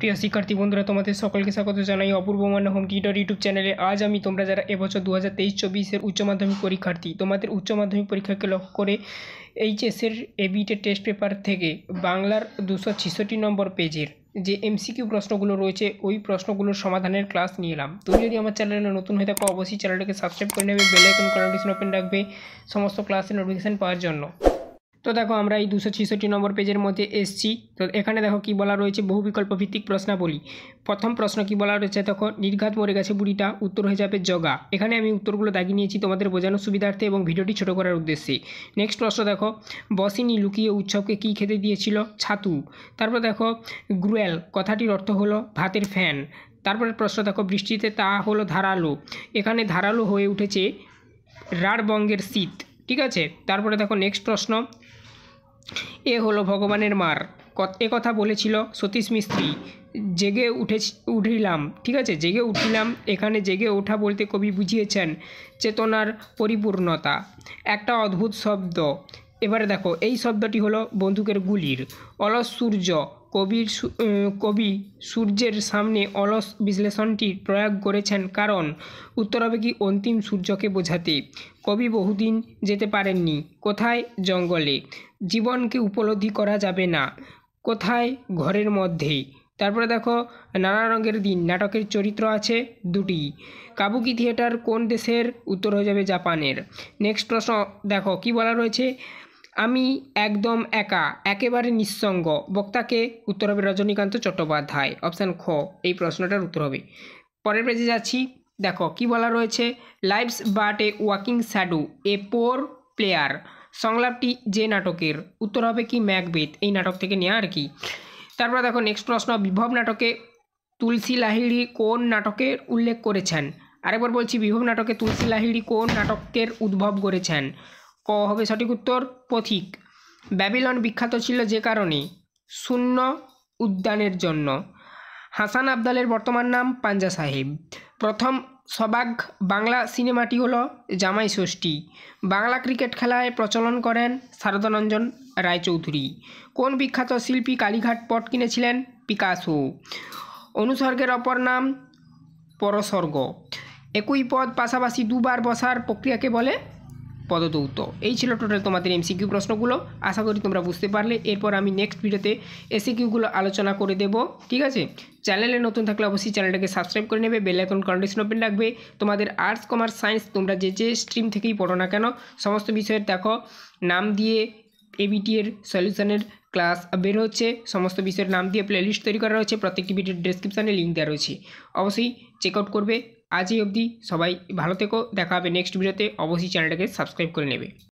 প্রিয় শিক্ষার্থী বন্ধুরা, তোমাদের সকলকে স্বাগত জানাই অপূর্ব মান্না হোম টিউটর ইউটিউব চ্যানেলে। আজ আমি তোমরা যারা এবছর 2023-24 উচ্চ মাধ্যমিক পরীক্ষার্থী, তোমাদের উচ্চ মাধ্যমিক পরীক্ষাকে লক্ষ্য করে এইচএসের এবিটে টেস্ট পেপার থেকে বাংলার 266 নম্বর পেজের যে এমসিকিউ প্রশ্নগুলো রয়েছে ওই প্রশ্নগুলোর সমাধানের ক্লাস নিয়ে এলাম। তুমি যদি আমার চ্যানেলে নতুন হয়ে থাকো অবশ্যই চ্যানেলটাকে সাবস্ক্রাইব করে নেবে, বেল আইকন নোটিফিকেশন ওপেন রাখবে সমস্ত ক্লাসের নোটিফিকেশান পাওয়ার জন্য। তো দেখো আমরা এই 266 নম্বর পেজের মধ্যে এসছি। তো এখানে দেখো কি বলা রয়েছে, বহু বিকল্প ভিত্তিক প্রশ্নাবলী। প্রথম প্রশ্ন কি বলা রয়েছে, দেখো নির্ঘাত মরে গেছে বুড়িটা, উত্তর হয়ে যাবে জগা। এখানে আমি উত্তরগুলো দাগিয়ে নিয়েছি তোমাদের বোঝানোর সুবিধার্থে এবং ভিডিওটি ছোট করার উদ্দেশ্যে। নেক্সট প্রশ্ন দেখো, বসিনি লুকিয়ে উৎসবকে কী খেতে দিয়েছিল? ছাতু। তারপর দেখো গ্রুয়েল কথাটির অর্থ হলো ভাতের ফ্যান। তারপরে প্রশ্ন দেখো, বৃষ্টিতে তা হলো ধারালো। এখানে ধারালো হয়ে উঠেছে রাঢ়বঙ্গের শীত। ঠিক আছে। তারপরে দেখো নেক্সট প্রশ্ন, এ হলো ভগবানের মার, এ কথা বলেছিল সতীশ মিস্ত্রি। জেগে উঠিলাম। ঠিক আছে, জেগে উঠিলাম, এখানে জেগে ওঠা বলতে কবি বুঝিয়েছেন চেতনার পরিপূর্ণতা। একটা অদ্ভুত শব্দ। এবারে দেখো এই শব্দটি হলো বন্দুকের গুলির। অলস সূর্য, কবি সূর্যের সামনে অলস বিশ্লেষণটি প্রয়োগ করেছেন কারণ উত্তর হবে কি অন্তিম সূর্যকে বোঝাতে। কবি বহুদিন যেতে পারেননি। কোথায়? জঙ্গলে। জীবনকে উপলব্ধি করা যাবে না। কোথায়? ঘরের মধ্যেই। তারপরে দেখো নানা রঙের দিন নাটকের চরিত্র আছে দুটি। কাবুকি থিয়েটার কোন দেশের? উত্তর হয়ে যাবে জাপানের। নেক্সট প্রশ্ন দেখো কি বলা রয়েছে, আমি একদম একা, একেবারে নিঃসঙ্গ, বক্তাকে? উত্তর হবে রজনীকান্ত চট্টোপাধ্যায়। অপশান খ এই প্রশ্নটার উত্তর হবে। পরের পেজে যাচ্ছি। দেখো কি বলা রয়েছে, lives but a walking shadow, a poor player. সংলাপটি যে নাটকের? উত্তর হবে কি ম্যাকবেথ, এই নাটক থেকে নেওয়া আর কি। তারপরে দেখো নেক্সট প্রশ্ন, বিভব নাটকে তুলসী লাহিড়ী কোন নাটকের উল্লেখ করেছেন? আরেকবার বলছি, বিভব নাটকে তুলসী লাহিড়ী কোন নাটকের উদ্ভব করেছেন? ক হবে সঠিক উত্তর, পথিক। ব্যাবিলন বিখ্যাত ছিল যে কারণে? শূন্য উদ্যানের জন্য। হাসান আবদালের বর্তমান নাম পাঞ্জা সাহেব। প্রথম সবাগ বাংলা সিনেমাটি হলো জামাই ষষ্ঠী। বাংলা ক্রিকেট খেলায় প্রচলন করেন শারদানন্দন রায়চৌধুরী। কোন বিখ্যাত শিল্পী কালীঘাট পট কিনেছিলেন? পিকাসো। অনুসর্গের অপর নাম পরসর্গ। একই পদ পাশাপাশি দুবার বসার প্রক্রিয়াকে বলে? পদদৌত। এই ছিল টোটাল তোমাদের এমসিকিউ প্রশ্নগুলো। আশা করি তোমরা বুঝতে পারলে। এরপর আমি নেক্সট ভিডিওতে এসিকিউগুলো আলোচনা করে দেব। ঠিক আছে। চ্যানেলে নতুন থাকলে অবশ্যই চ্যানেলটাকে সাবস্ক্রাইব করে নেবে, বেল আইকন নোটিফিকেশন ওপেন রাখবে। তোমাদের আর্টস কমার্স সায়েন্স তোমরা যে স্ট্রিম থেকেই পড়ো না কেন সমস্ত বিষয়ের দেখো নাম দিয়ে এবিটি এর সলিউশনের ক্লাস বের হচ্ছে। সমস্ত বিষয়ের নাম দিয়ে প্লেলিস্ট তৈরি করা রয়েছে, প্রত্যেকটি ভিডিওর ডেসক্রিপশানে লিঙ্ক দেওয়া রয়েছে, অবশ্যই চেক আউট করবে। আজ এই অবধি, সবাই ভালো থেকো, দেখা হবে নেক্সট ভিডিওতে। অবশ্যই চ্যানেলটাকে সাবস্ক্রাইব করে নেবে।